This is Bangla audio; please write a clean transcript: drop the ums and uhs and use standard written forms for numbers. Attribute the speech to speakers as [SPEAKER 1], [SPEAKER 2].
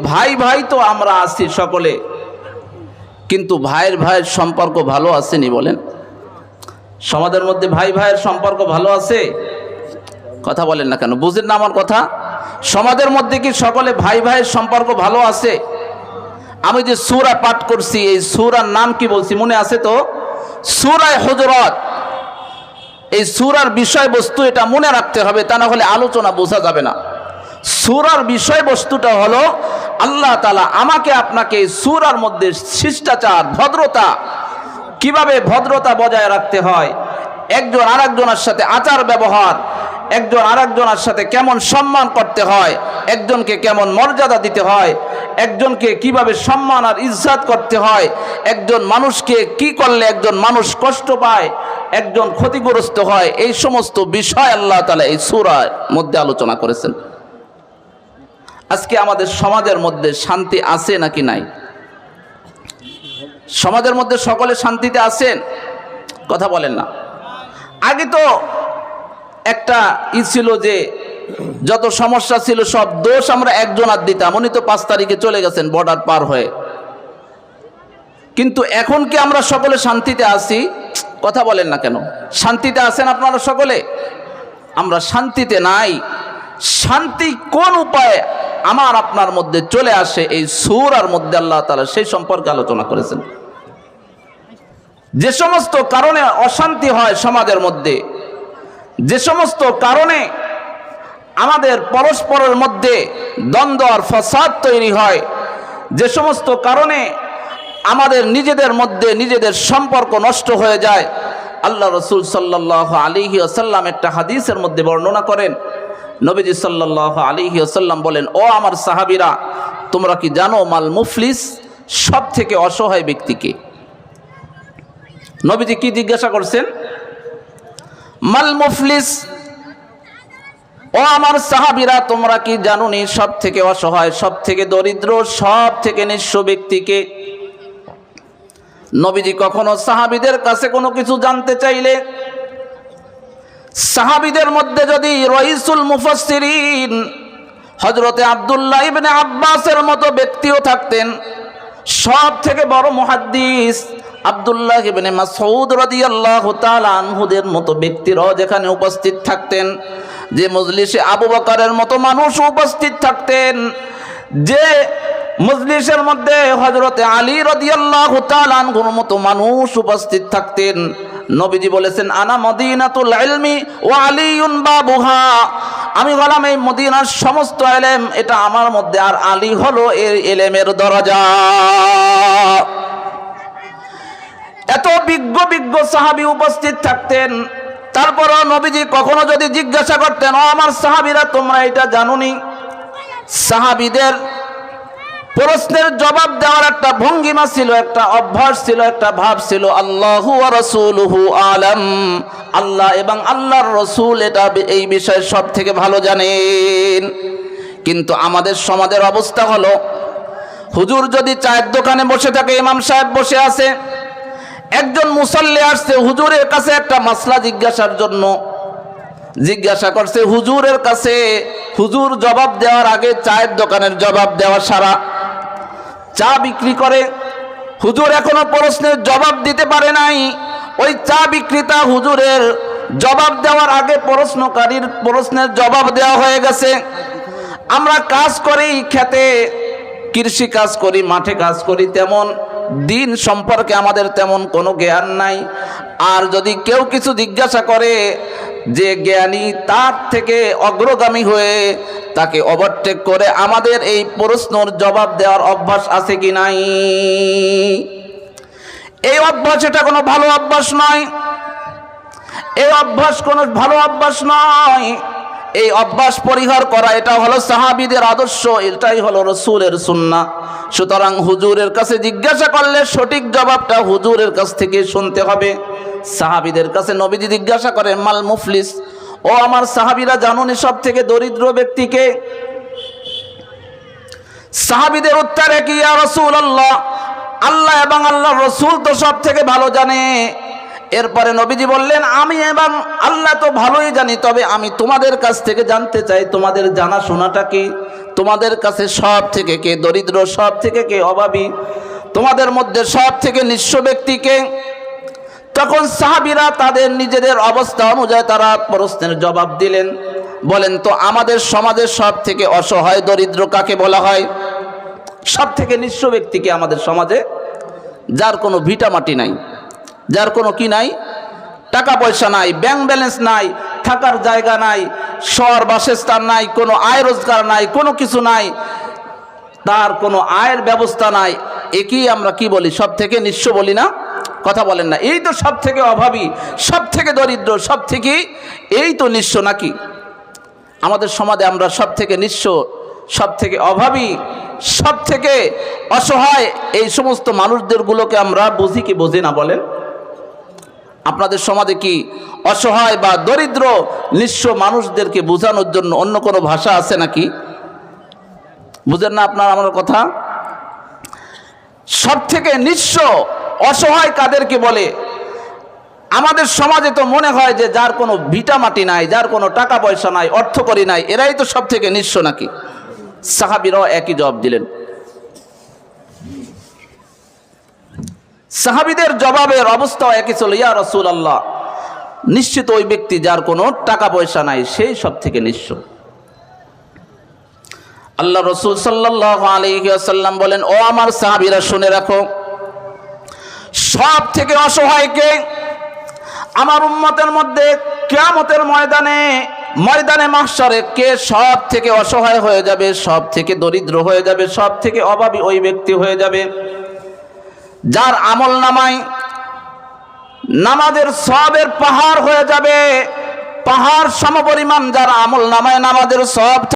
[SPEAKER 1] ভাই ভাই তো আমরা আছি সকলে, কিন্তু ভাইয়ের ভাইয়ের সম্পর্ক ভালো আসেনি বলেন? সমাজের মধ্যে ভাই ভাইয়ের সম্পর্ক ভালো আছে? কথা বলেন না কেন? বুঝেন না আমার কথা? সমাজের মধ্যে কি সকলে ভাই ভাইয়ের সম্পর্ক ভালো আছে? আমি যে সূরা পাঠ করছি, এই সূরার নাম কি বলছি মনে আছে তো? সূরা হুজুরাত। এই সূরার বিষয়বস্তু এটা মনে রাখতে হবে, তা না হলে আলোচনা বোঝা যাবে না। সূরার বিষয়বস্তুটা হলো আল্লাহ তাআলা আমাকে আপনাকে সূরার মধ্যে শিষ্টাচার, ভদ্রতা, কিভাবে ভদ্রতা বজায় রাখতে হয়, একজন আরেকজনের সাথে আচার ব্যবহার, একজন আরেকজনের সাথে কেমন সম্মান করতে হয়, একজনকে কেমন মর্যাদা দিতে হয়, একজনকে কিভাবে সম্মান আর ইজ্জত করতে হয়, একজন মানুষকে কি করলে একজন মানুষ কষ্ট পায়, একজন ক্ষতিগ্রস্ত হয়, এই সমস্ত বিষয় আল্লাহ তাআলা এই সূরার মধ্যে আলোচনা করেছেন। আজকে আমাদের সমাজের মধ্যে শান্তি আছে নাকি নাই? সমাজের মধ্যে সকলে শান্তিতে আছেন? কথা বলেন না। আগে তো একটা ছিল যে যত সমস্যা ছিল সব দোষ আমরা একজনার দিতাম, উনি তো 5 তারিখে চলে গেছেন বর্ডার পার হয়ে। কিন্তু এখন কি আমরা সকলে শান্তিতে আছি? কথা বলেন না কেন? শান্তিতে আছেন আপনারা সকলে? আমরা শান্তিতে নাই। শান্তি কোন উপায়ে আমার আপনার মধ্যে চলে আসে, এই সূরার মধ্যে আল্লাহ তাআলা সেই সম্পর্কে আলোচনা করেছেন। যে সমস্ত কারণে অশান্তি হয় সমাজের মধ্যে, যে সমস্ত কারণে আমাদের পরস্পরের মধ্যে দ্বন্দ্ব আর ফাসাদ তৈরি হয়, যে সমস্ত কারণে আমাদের নিজেদের মধ্যে নিজেদের সম্পর্ক নষ্ট হয়ে যায়, আল্লাহ রাসূল সাল্লাল্লাহু আলাইহি ওয়াসাল্লাম একটা হাদিসের মধ্যে বর্ণনা করেন। নবীজি সাল্লাল্লাহু আলাইহি ওয়াসাল্লাম বলেন, ও আমার সাহাবীরা, তোমরা কি জানো মাল মুফলিস, সব থেকে অসহায় ব্যক্তিকে? নবীজি কি জিজ্ঞাসা করছেন? মাল মুফলিস, ও আমার সাহাবীরা, তোমরা কি জানোনি সব থেকে অসহায়, সব থেকে দরিদ্র, সব থেকে নিঃস্ব ব্যক্তিকে? নবীজি কখনো সাহাবীদের কাছে কোনো কিছু জানতে চাইলে, সাহাবীদের মধ্যে যদি রাইসুল মুফাসসিরিন হযরতে আব্দুল্লাহ ইবনে আব্বাসের মতো ব্যক্তিও থাকতেন, সব থেকে বড় মুহাদ্দিস আব্দুল্লাহ ইবনে মাসউদ রাদিয়াল্লাহু তাআলা আনহুদের মতো ব্যক্তিরাও যেখানে উপস্থিত থাকতেন, যে মজলিসে আবু বকরের মতো মানুষ উপস্থিত থাকতেন, যে মজলিসের মধ্যে হযরতে আলী রাদিয়াল্লাহু তাআলা আনহুর মতো মানুষ উপস্থিত থাকতেন, নবীজি বলেছেন, আনা মদিনাতুল ইলমি ওয়া আলীউন বাবুহা, আমি হলাম এই মদিনার সমস্ত ইলম, এটা আমার মধ্যে, আর আলী হলো এই ইলমের দরজা। এত বিজ্ঞ বিজ্ঞ সাহাবী উপস্থিত থাকতেন, তারপরও নবীজি কখনো যদি জিজ্ঞাসা করতেন, ও আমার সাহাবীরা, তোমরা এটা জানোনি? সাহাবীদের প্রশ্নের জবাব দেওয়ার একটা ভঙ্গিমা ছিল, একটা অভ্যাস ছিল, একটা ভাব ছিল, আল্লাহু ওয়া রাসূলুহু আলাম, আল্লাহ এবং আল্লাহর রাসূল এটা এই বিষয়ে সব থেকে ভালো জানেন। কিন্তু আমাদের সমাজের অবস্থা হলো, হুজুর যদি চায়ের দোকানে বসে থাকে, ইমাম সাহেব বসে আছে, একজন মুসল্লি আসছে হুজুরের কাছে একটা মাসলা জিজ্ঞাসার জন্য, জিজ্ঞাসা করছে হুজুরের কাছে, হুজুর জবাব দেওয়ার আগে চায়ের দোকানের জবাব দেওয়া সারা। চা বিক্রি করে, হুজুর এখনো প্রশ্নের জবাব দিতে পারে নাই, ওই চা বিক্রেতা হুজুরের জবাব দেওয়ার আগে প্রশ্নকারীর প্রশ্নের জবাব দেওয়া হয়ে গেছে। আমরা কাজ করি, খেতে কৃষি কাজ করি, মাঠে কাজ করি, তেমন দিন সম্পর্কে আমাদের তেমন কোনো জ্ঞান নাই। আর যদি কেউ কিছু জিজ্ঞাসা করে, যে জ্ঞানী তার থেকে অগ্রগামী হয়ে তাকে ওভারটেক করে আমাদের এই প্রশ্নের জবাব দেওয়ার অভ্যাস আছে কি নাই? এই অভ্যাস, এটা কোনো ভালো অভ্যাস নয়। এই অভ্যাস কোনো ভালো অভ্যাস নয়। এই অভ্যাস পরিহার করা, এটা হলো সাহাবীদের আদর্শ, এটাই হলো রাসূলের সুন্নাহ। সুতরাং হুজুরের কাছে জিজ্ঞাসা করলে সঠিক জবাবটা হুজুরের কাছ থেকে শুনতে হবে। সাহাবীদের কাছে নবীজি জিজ্ঞাসা করেন, মাল মুফলিস, ও আমার সাহাবীরা, জানোনি সব থেকে দরিদ্র ব্যক্তিকে? সাহাবীদের উত্তরে কি, ইয়া রাসূলুল্লাহ, আল্লাহ এবং আল্লাহর রাসূল তো সব থেকে ভালো জানে, এরপরে নবীজি বললেন, আমি এবং আল্লাহ তো ভালোই জানি, তবে আমি তোমাদের কাছ থেকে জানতে চাই তোমাদের জানাশোনাটা কি, তোমাদের কাছে সব থেকে কে দরিদ্র, সব থেকে কে অভাবী, তোমাদের মধ্যে সব থেকে নিঃস্ব ব্যক্তি কে? তখন সাহাবীরা তাদের নিজেদের অবস্থা অনুযায়ী তারা প্রশ্নের জবাব দিলেন। বলেন তো আমাদের সমাজের সব থেকে অসহায় দরিদ্র কাকে বলা হয়? সব থেকে নিঃস্ব ব্যক্তিকে আমাদের সমাজে? যার কোনো ভিটা মাটি নাই, যার কোনো কি নাই, টাকা পয়সা নাই, ব্যাংক ব্যালেন্স নাই, থাকার জায়গা নাই, শহর বাসস্থান নাই, কোনো আয় রোজগার নাই, কোনো কিছু নাই, তার কোনো আয়ের ব্যবস্থা নাই, একেই আমরা কি বলি? সব থেকে নিঃস্ব বলি না? কথা বলেন না? এই তো সব থেকে অভাবী, সব থেকে দরিদ্র, সব থেকে এই তো নিঃস্ব নাকি? আমাদের সমাজে আমরা সব থেকে নিঃস্ব, সব থেকে অভাবী, সব থেকে অসহায় এই সমস্ত মানুষদেরগুলোকে আমরা বুঝি কি বুঝি না বলেন? আপনাদের সমাজে কি অসহায় বা দরিদ্র নিঃস্ব মানুষদেরকে বোঝানোর জন্য অন্য কোনো ভাষা আছে নাকি? বুঝেন না আপনার আমার কথা? সব থেকে নিঃস্ব অসহায় কাদেরকে বলে? আমাদের সমাজে তো মনে হয় যে যার কোনো ভিটা মাটি নাই, যার কোনো টাকা পয়সা নাই, অর্থকরী নাই, এরাই তো সব থেকে নিঃস্ব নাকি? সাহাবীরাও একই জবাব দিলেন। সাহাবীদের জবাবের অবস্থা একই ছিল, ইয়া রাসূলুল্লাহ, নিশ্চিত ওই ব্যক্তি যার কোনো টাকা পয়সা নাই, সেই সব থেকে নিঃস্ব। আল্লাহ রাসূল সাল্লাল্লাহু আলাইহি ওয়াসাল্লাম বলেন, ও আমার সাহাবীরা শুনে রাখো, সব থেকে অসহায় কে? আমার উম্মতের মধ্যে কিয়ামতের ময়দানে মাহশারে কে সব থেকে অসহায় হয়ে যাবে, সব থেকে দরিদ্র হয়ে যাবে, সব থেকে অভাবী ওই ব্যক্তি হয়ে যাবে যার আমল নামায় নামাজের সওয়াবের পাহাড় হয়ে যাবে, পাহাড় সমপরিমাণ যার আমল নামায় নামাজের সওয়াব